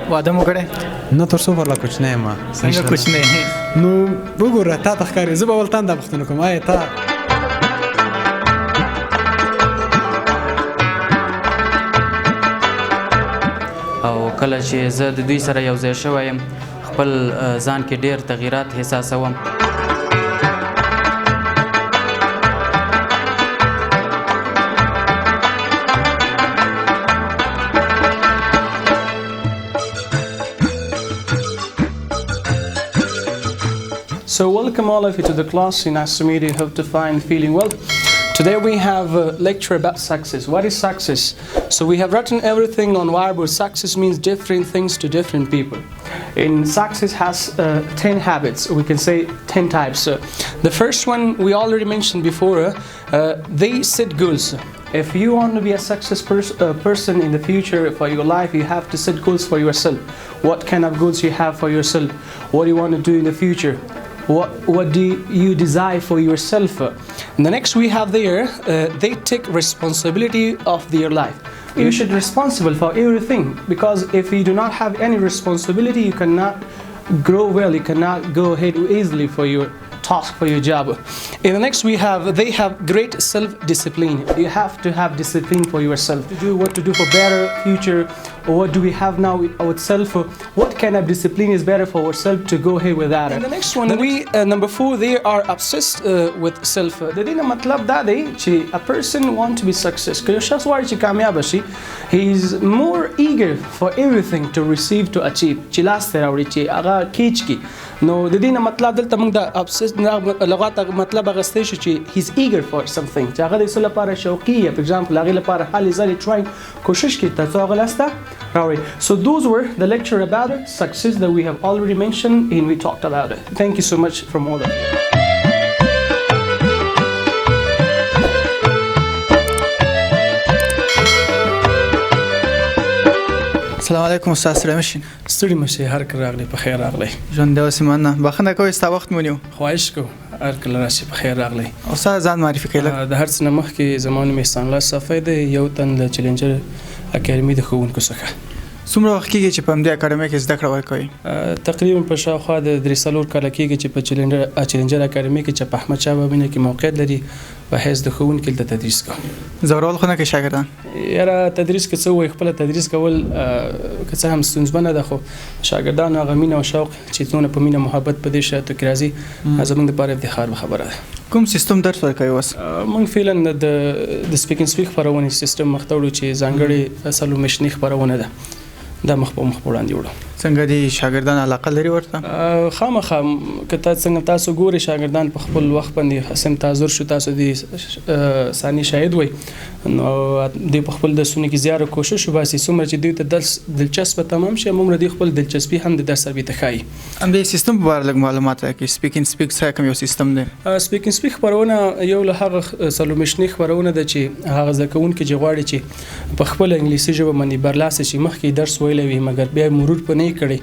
واده مو کړی؟ نه تر څو پرله کوچنی یم. څنګه کوچنی؟ نو وګوره تا ته ښکاري زه به ول تانده پوښتنه کوم آیا تا او کله چې زه د دوی سره یو ځای شوی یم خپل ځان کې ډېر تغییرات احساسوم. So welcome all of you to the class in Assamidi Hope to Find Feeling Well. Today we have a lecture about success. What is success? So we have written everything on Wireboard. Success means different things to different people. And success has 10 habits. We can say 10 types. The first one we already mentioned before. They set goals. If you want to be a success person in the future for your life, you have to set goals for yourself. What kind of goals you have for yourself? What do you want to do in the future? What do you desire for yourself? And the next we have there, they take responsibility of their life. You should be responsible for everything, because if you do not have any responsibility, you cannot grow well, you cannot go ahead easily for your task, for your job. In the next we have, they have great self-discipline. You have to have discipline for yourself to do what to do for better future, or what do we have now ourselves, what kind of discipline is better for ourselves to go ahead with that. And the next one, number 4, they are obsessed with self. The dina matlab da day chi a person want to be success. Ke shakhs wari chi kamyab shi, he is more eager for everything to receive, to achieve. Chi last terawri chi aga kich ki. No, the dina matlab dalta mung da obsessed لغات مطلب غسته شو چې he's eager for something چې هغه د څه لپاره شوقي for example هغه لپاره حالي ځلې trying کوشش کوي تاسو هغه لاسته راوړي. So those were the lecture about it, success that we have already mentioned and we talked about it. Thank you so much from all of you. السلام علیکم استاد سره مشین. ستړي مشه هر کله راغلی په خیر راغلی. ژوند دی اوس مننه. بخښنه کوئ ستا وخت مو نیو. خواهش کوم هر کله راشي په خیر راغلی. استاد ځان معرفي کړئ. د هر څه نه مخکې زما نوم احسان الله صفی دی، یو تن د چیلنجر اکیډمي د ښوونکو څخه. څومره وخت کېږي چې په همدې اکاډمۍ کې زده کړه ورکوئ؟ تقریبا په شاوخوا د 3 کاله کېږي چې په چیلنجر اکاډمي کې چې په احمدشاه بابا کې موقعیت لري په حیث د ښوونکي دلته تدریس کوم. ځورول خو نه کوي شاګردان؟ یاره تدریس که څه ووایي خپله تدریس کول که څه هم ستونزمنه ده، خو شاګردانو هغه مینه او شوق چې څومره په مینه محبت په دې شرایطو کې راځي زموږ دپاره افتخار خبره ده. کوم سیستم درس ورکوي اوس؟ موږ فعلا د سپیک اینډ سپیک خپرونې سیستم مخ ته وړو چې ځانګړې څلورمیاشتنۍ خپرونه ده، دا مخ په وړاندې وړو. څنګه دي شاګردان علاقه لري ورته؟ خامخا که څنګه تاسو ګورئ شاګردان په خپل وخت باندې حسن تازر شو، تاسو د ثاني شاهد وئ، نو دوی په خپل درسونو کې زیاره کوشش وباسي څومره چې دوی ته درس دلچسپه تمام شي همومره دوی خپل دلچسپي هم د درس سره بیرته ښایي. همدې سیستم په اړه لږ معلومات راکړئ. سپیک اینډ سپیک څه کوم یو سیستم دی؟ سپیک اینډ سپیک خپرونه یو له هغه څلورمیاشتنۍ خپرونه ده چې هغه زده کوونکي چې غواړي چې په خپله انګلیسي ژبه باندې برلاسه شي، مخکې درس ویلی وي مګر بیا مرور په نه یې کړی،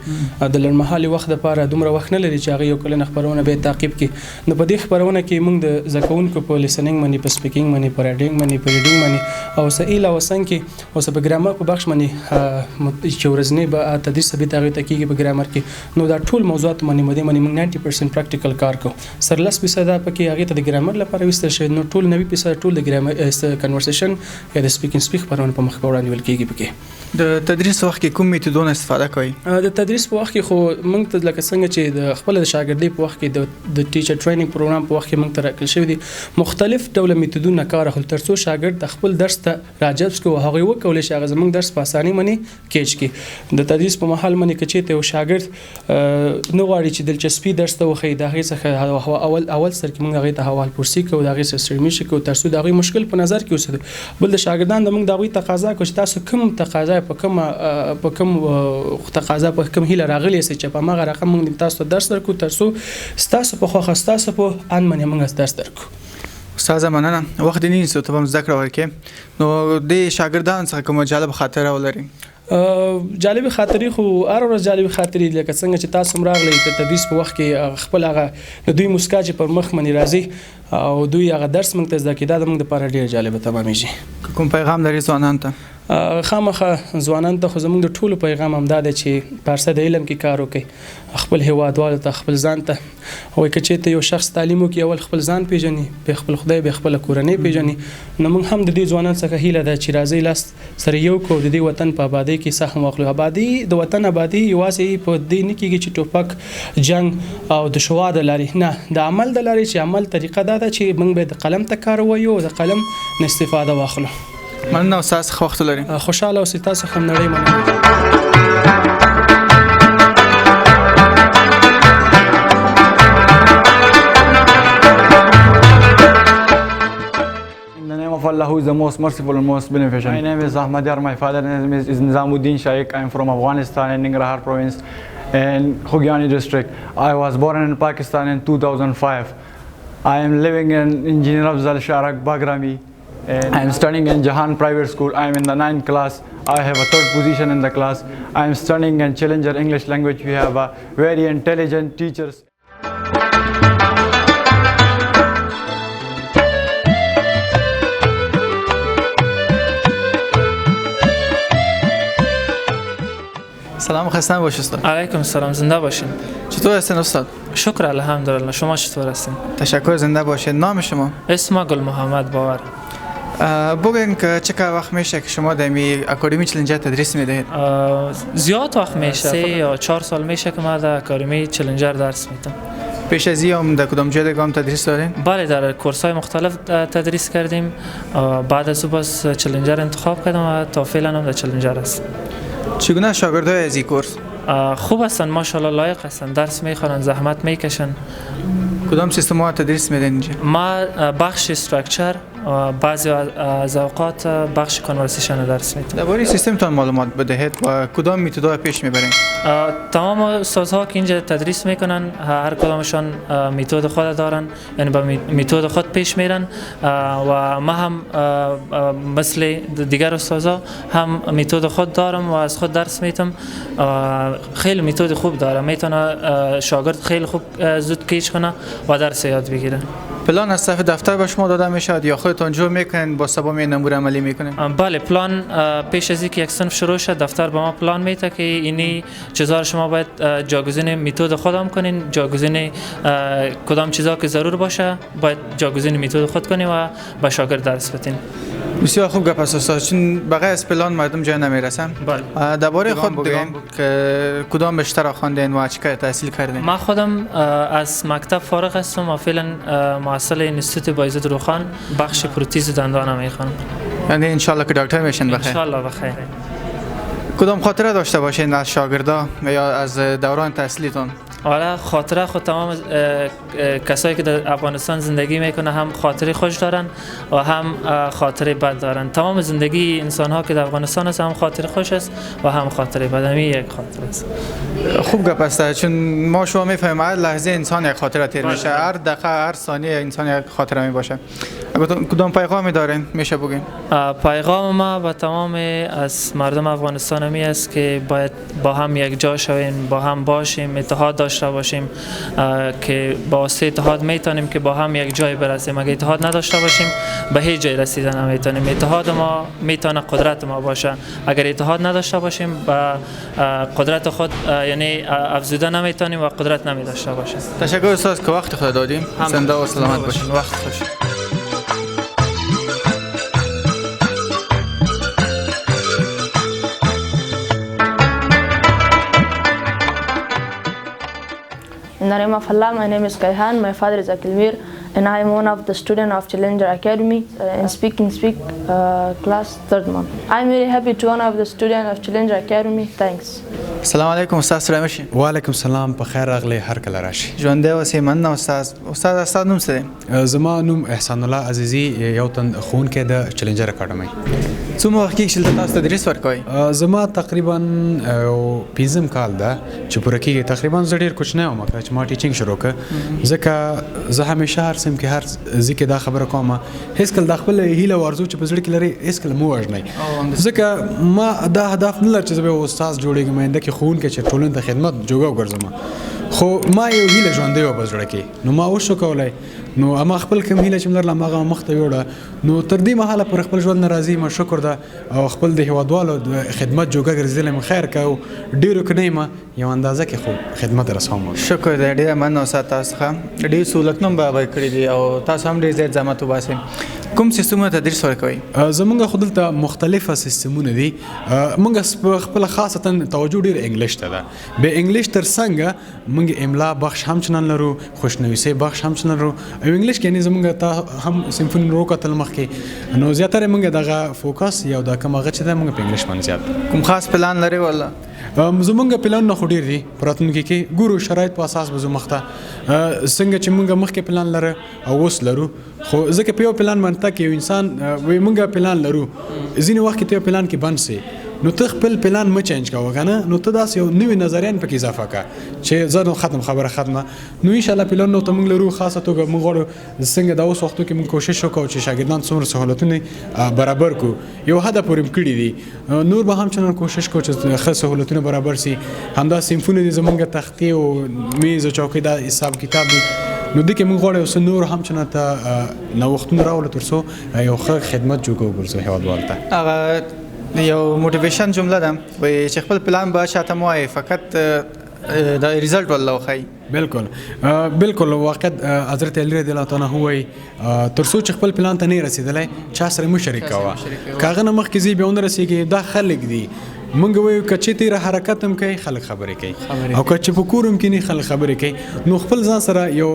د لنډمهالي وخت دپاره دومره وخت نه لري چې هغه یو کلنه خپرونه بیا تعقیب کړي. نو په دې خپرونه کې موږ د زده کوونکو په لیسننګ باندې، په سپیکینګ باندې، په رایډینګ باندې، په ریډینګ باندې او څه ایله او څنګ کې او څه په ګرامر په بخش باندې چې ورځنی به تدریس به هغې ته کېږي په ګرامر کې. نو دا ټول موضوعات باندې موږ 90% پراکټیکل کار کوو. سر 10% پکې هغې ته د ګرامر لپاره ویستل شوی، نو ټول 90% ټول د ګرامر کنورسیشن یا د سپیک اینډ سپیک خپرونه په مخ په وړاندې ویل کېږي. پکې د تدریس وخت کې کوم میتودونه استفاده کوئ؟ د تدریس په وخت کې خو موږ ته لکه څنګه چې د خپل د شاګردۍ په وخت کې د ټیچر ټریننګ پروګرام په وخت کې موږ ته راکړل شوي دي مختلف ډوله میتودونه کار اخلو تر څو شاګرد د خپل درس ته راجذب کړو، هغه وکولی شي هغه زموږ درس په اسانۍ باندې کیچ کړي. د تدریس په مهال باندې که چېرته یو شاګرد نه غواړي چې دلچسپي درس ته وښیي، د هغې څخه اول سر کې موږ هغې ته حوال پرسي کوو، د هغې سره سرمیشي کوو تر څو د هغوی مشکل په نظر کې وساتو. بل د شاګردان د موږ د هغوی تقاضا کوو چې تاسو کوم تقاضا په کوم تقاضا په کوم هیله راغلی یاست چې په هماغه رقم موږ تاسو ته درس درکړو تر څو ستاسو په خوښه ستاسو په ان باندې موږ درس درکړو. استاده مننه. وخت دې نیسو ته هم زده کړه ورکړې، نو د شاګردانو څخه کومه جالبه خاطره ولرئ؟ جالبې خاطرې خو هر ورځ جالبې خاطرې لکه څنګه چې تاسو هم راغلی د تدریس په وخت کې خپل هغه د دوی مسکا چې پر مخ باندې راځي او دوی هغه درس موږ ته زده کړي، دا زموږ دپاره ډېر جالبه تمامېږي. کوم پیغام لري ځوانانو ته؟ خامخه ځوانانو ته خو زموږ د ټولو پیغام همدا دی چې په هر څه د علم کې کار وکړي، خپل هیوادوالو ته، خپل ځان ته. وایي که چېرته یو شخص تعلیم وکړي اول خپل ځان پیژني، بیا خپل خدای، بیا خپله کورنۍ پیژني. نو موږ هم د دې ځوانانو څخه هیله ده چې راځئ لاس سره یو کړو د دې وطن په آبادۍ کې سهم واخلو. آبادي د وطن آبادي یوازې په دې نه کېږي چې ټوپک، جنګ او د شعار د لارې نه، د عمل د لارې، چې عمل طریقه دا ده چې موږ باید د قلم ته کار ووایو او د قلم نه استفاده واخلو. مننه استاد، ښه وخت ولرئ. خوشحاله اوسئ، تاسو هم نړۍ مننه. of Allah, who is the most merciful and most beneficent. My name is Ahmad Yar. My father's name is Nizamuddin Shaikh. I am from Afghanistan in Nangarhar province in Khogiani district. I was born in Pakistan in 2005. I am living in Engineer Afzal Sharak Bagrami. And I am studying in Jahan Private School. I am in the 9th class. I have a 3rd position in the class. I am studying in Challenger English language. We have very intelligent teachers. سلام، خسته نباشید استاد. علیکم السلام، زنده باشین. چطور هستین استاد؟ شکر الحمدلله. شما چطور هستین؟ تشکر، زنده باشید. نام شما؟ اسم گل محمد باور. بگین که چقدر وقت میشه که شما در می اکادمی چالنجر تدریس میدهید؟ زیاد وقت میشه، 3 یا 4 سال میشه که ما در اکادمی چالنجر درس میدم. پیش از این در کدام جای دیگه هم تدریس دادین؟ بله، در کورس‌های مختلف تدریس کردیم. بعد از بس چالنجر انتخاب کردم و تا فعلا هم در چالنجر هستم. چگونه شاگردای از این کورس؟ خوب هستن، ماشاءالله لایق هستن، درس میخوانن، زحمت میکشن. کدام سیستم تدریس میدن اینجا؟ ما بخش استراکچر و بعضی از اوقات بخش کانورسیشن درس میدم. درباره سیستمتان معلومات بدهید و کدام متدها پیش میبرین؟ تمام استادها که اینجا تدریس میکنن هر کدامشان متد خود دارن، یعنی با متد خود پیش میرن و ما هم مثل دیگر استادها هم متد خود دارم و از خود درس میدم. خیلی متد خوب دارم، میتونه شاگرد خیلی خوب زود کیچ کنه و درس یاد بگیره. پلان از طرف دفتر به شما داده میشد یا خودتون جور میکنین با سبا می نمور عملی میکنین؟ بله، پلان پیش از اینکه یک صنف شروع شد دفتر به ما پلان میده که اینی چیزا شما باید جاگزین متد خودم کنین، جاگزین کدام چیزا که ضرور باشه باید جاگزین متد خود کنین و به شاگرد درس بدین. بسیار خوب گپ است استاد، چون بغیر از پلان مردم جای نمیرسن. بله. درباره خود بگین که کدام بیشتر خواندین و چیکار تحصیل کردین؟ ما خودم از مکتب فارغ هستم و فعلا محصل اینستیتوت بایزید روخان بخش پروتز دندان میخوانم. یعنی ان شاء الله که دکتر میشن بخیر. ان شاء الله بخیر. کدام خاطره داشته باشین از شاگردا یا از دوران تحصیلیتون؟ حالا خاطره خود تمام کسایی که در افغانستان زندگی میکنه هم خاطره خوش دارن و هم خاطره بد دارن. تمام زندگی انسان ها که در افغانستان هست هم خاطره خوش است و هم خاطره بد، همین یک خاطره است. خوب گپ است، چون ما شما میفهمیم هر لحظه انسان یک خاطره تیر میشه، هر دقیقه هر ثانیه انسان یک خاطره می باشه. کدام پیغامی دارین میشه بگین؟ پیغام ما به تمام از مردم افغانستان می است که باید با هم یک جا شویم، با هم باشیم، اتحاد داشته باشیم که با واسطه اتحاد میتونیم که با هم یک جای برسیم. اگه اتحاد نداشته باشیم به هیچ جای رسیدن نمیتونیم. اتحاد ما میتونه قدرت ما باشه. اگر اتحاد نداشته باشیم با قدرت خود یعنی افزوده نمیتونیم و قدرت نمیداشته باشیم. تشکر استاد که وقت خود دادیم. زنده و سلامت باشین. وقت خوش. In the name of Allah, my name is Kaihan, my father is Akilmir, and I am one of the students of Challenger Academy in Speak class 3rd month. I am very happy to one of the students of Challenger Academy. Thanks. سلام علیکم استاد، سلام شي. وعلیکم سلام، په خیر راغلی، هر کله راشي. ژوندی اوسئ. مننه استاد نوم څه دی؟ زما نوم احسان الله عزیزی، یو تن ښوونکی د چلنجر اکاډمۍ. څومره وخت کېږي چې تاسو تدریس ورکوئ؟ زما تقریبا 5م کال ده چې پوره کېږي. تقریبا زه ډېر کوچنی وم کله چې ما ټیچینګ شروع کړ، ځکه زه همیشه هر سیم کې هر ځای کې دا خبره کوم، هېڅکله د خپل هیله او ارزو چې په زړه کې لرئ هېڅکله مه وژنئ، ځکه ما دا هدف نه لري چې زه به استاد جوړېږم آینده کې ښوونکی چې ټولنې ته خدمت جوګه وګرځم. خو ما یو هیله ژوندۍ وه په زړه کې نو ما وشو کولی نو اما خپل کوم هیله چې ملرله هماغه مخ ته یوړه نو تر دې مهاله پر خپل ژوند نه راضي یم شکر ده او خپل د هیوادوالو د خدمت جوګه ګرځېدلی یم خیر که او ډېرو که نه یم یو اندازه کې خو خدمت رسوم شکر دی ډېره مننه استاد تاسو څخه ډېر سهولتونه هم برابر کړي دي او تاسو هم ډېر زیات زحمت وباسئ کوم سیستمونه تدریس ورکوئ زمونږ خو دلته مختلفه سیستمونه دي مونږ خپله خاصتا توجه ډېر انګلیش ته ده بیا انګلیش تر څنګه مونږ املا بخش هم چنان لرو خوشنویسۍ بخش هم چنان لرو او انګلیش کې یعنې زمونږ ته هم سیمفوني وکتل مخکې نو زیاتره مونږ دغه فوکس یا دا کوم هغه چې ده مونږ په انګلیش باندې زیات کوم خاص پلان لرئ ولا زمونږ پلانونه خو ډېر دي په راتلونکي کې ګورو شرایط په اساس به ځو مخته څنګه چې مونږ مخکې پلان لره او اوس لرو خو ځکه په یو پلان باندې کې یو انسان وایي مونږ پلان لرو ځینې وخت کې ته یو پلان کې بند سي نو ته خپل پلان مه چینج کوه که نه نو ته داسې یو نوي نظریان پکې اضافه کړه چې زه نو ختم خبره ختمه نو انشاءالله پلانونه ته موږ لرو خاصه توګه موږ غواړو څنګه د اوس وختو کې موږ کوشش وکړو چې شاګردان څومره سهولتونه برابر کړو یو هدف پورې م کړي دي نور به هم چندان کوشش کوو چې ښه سهولتونه برابر سي همدا صنفونه دي زموږ تختې او میز او چوکۍ دا حساب کتاب دي نو دې کې موږ غواړو اوس نور هم چنه ته نوښتونه راولو تر څو یو ښه خدمت جوړ وګرځو هیوادوالو ته هغه یو موټیویشن جمله ده وایي چې خپل پلان به شاته مه وایئ فقط د ریزلټ والله وښایي بالکل واقعیت حضرت علی رضی الله تعالی عنہ وایي تر څو چې خپل پلان ته نه رسېدلی چا سره مه شریک کوه که هغه نه مخکې ځي بیا ونه رسېږي دا خلک دي مونږ وایو که چې تیره حرکت هم کوي خلک خبرې کوي او که چې په کور هم کښېني خلک خبرې کوي نو خپل ځان سره یو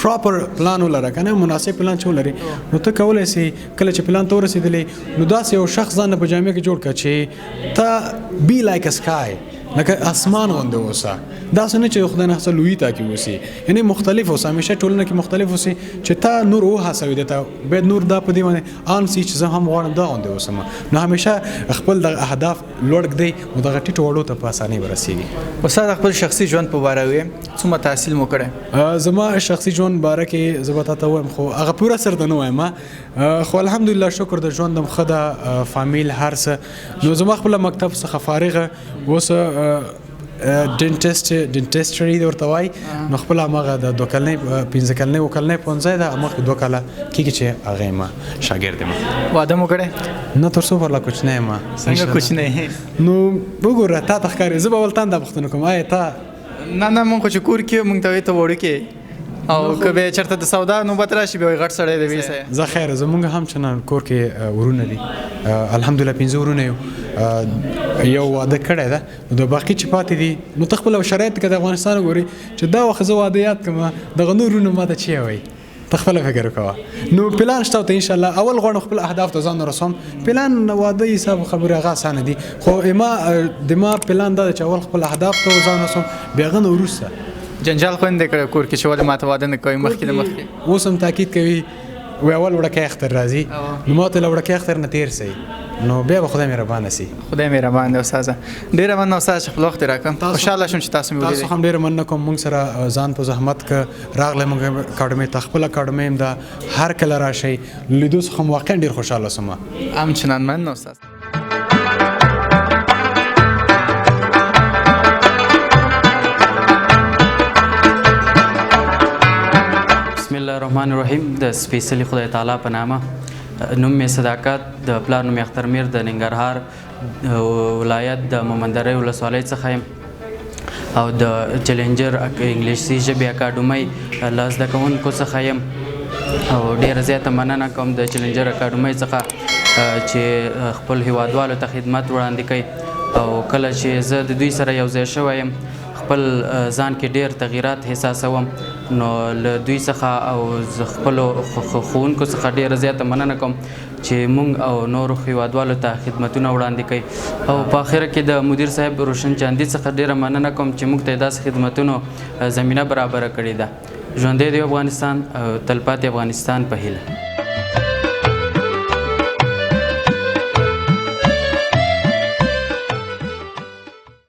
پراپر پلان ولره که نه مناسب پلان چې ولري نو ته کولی سي کله چې پلان ته ورسېدلی نو داسې یو شخص ځان نه په جامع کې جوړ کړه چې ته بی لایک اسکای لکه اسمان غوندې اوسه داسې نه چې خدای نحسه لویي تا کې اوسي یعنې مختلف اوسه همیشه ټولنه کې مختلف اوسي چې تا نور وهڅوي دی ته باید نور دا په دې باندې آن سي چې زه هم غواړم دا غوندې اوسم نو همیشه خپل دغه اهداف لوړ ږدئ نو دغه ټیټو وړو ته په اسانۍ به رسېږي استاد خپل شخصي ژوند په باره وایې څومره تحصیل مو کړی زما شخصي ژوند باره کې زه به تاته وایم خو هغه پوره سر ته نه وایم خو الحمدلله شکر د ژوند هم ښه ده فامیل هر څه نو زما خپله مکتب څخه فارغه اوس ډینټسټري دې ورته وایي نو خپل هماغه د 2 کلنۍ 15 کلنۍ اوه کلنۍ پوهنځی ده مخکې 2 کاله کېږي چې هغه یم شاګرد یم واده مو کړی نه تر څو پرله کوچنی یم څنګه کوچنی نو وګوره تا ته ښکاري زه به ول تانده پوښتنه کوم آیا تا نه مونږ خو چې کور کې مونږ ته وایي ته وړوکې او که به چېرته د سودا نوبت راشي بیا وایي غټ سړی دی ویسه زه خیر زمونږ هم چنان کور کې ورونه دي الحمدلله 15 ورونه یو واده کړی ده نو د باقي چې پاتې دي نو ته خپل شرایط که د افغانستان وګورې چې دا وخت زه واده یاد کړم دغه نور ورونه ما ته چی وایي ته خپله فکر وکوه نو پلان شته ته انشاءالله اول غواړم خپل اهداف ته ځان رسوم پلان واده حساب خبرې هغه اسانه دي خو ما پلان دا چې اول خپل اهداف ته ځان رسوم بیا هغه نه وروسته جنجال خو نه کړی کور کې چې ولې ماته واده نه کوئ مخکې د مخکې اوس هم تاکید کوي وی اول وړکی اختر راځي نو ما ته له وړکی اختر نه تېر سئ نو بیا به خدای مهربانه سي خدای مهربان دی استاده ډېره مننه استاد چې خپل وخت یې راکړ خوشحاله شوم چې تاسو مې ولیدئ تاسو هم ډېره مننه کوم موږ سره ځان په زحمت که راغلی موږ اکاډمۍ ته خپل اکاډمۍ هم ده هر کله راشئ لیدو څخه هم واقعا ډېر خوشحاله سوم همچنان مننه استاد بسم الله الرحمن الرحیم د سپیڅلي خدای تعالی په نامه نوم مې صداقت د پلار نوم اختر میر د ننګرهار ولایت د مومندرۍ ولسوالۍ څخه یم او د چیلنجر انګلیسي ژبې اکاډمۍ له زده کوونکو څخه یم او ډېره زیاته مننه کوم د چیلنجر اکاډمۍ څخه چې خپل هیوادوالو ته خدمت وړاندې کوي او کله چې زه د دوی سره یو ځای شوی یم خپل ځان کې ډېر تغییرات احساسوم نو له دوی څخه او زه خپلو ښوونکو څخه ډېره زیاته مننه کوم چې موږ او نورو هیوادوالو ته خدمتونه وړاندې کوي او په آخره کې د مدیر صاحب روشن چاندي څخه ډېره مننه کوم چې موږ ته یې داسې خدمتونو زمینه برابره کړې ده ژوندی دی افغانستان او تلپاتې افغانستان په هیله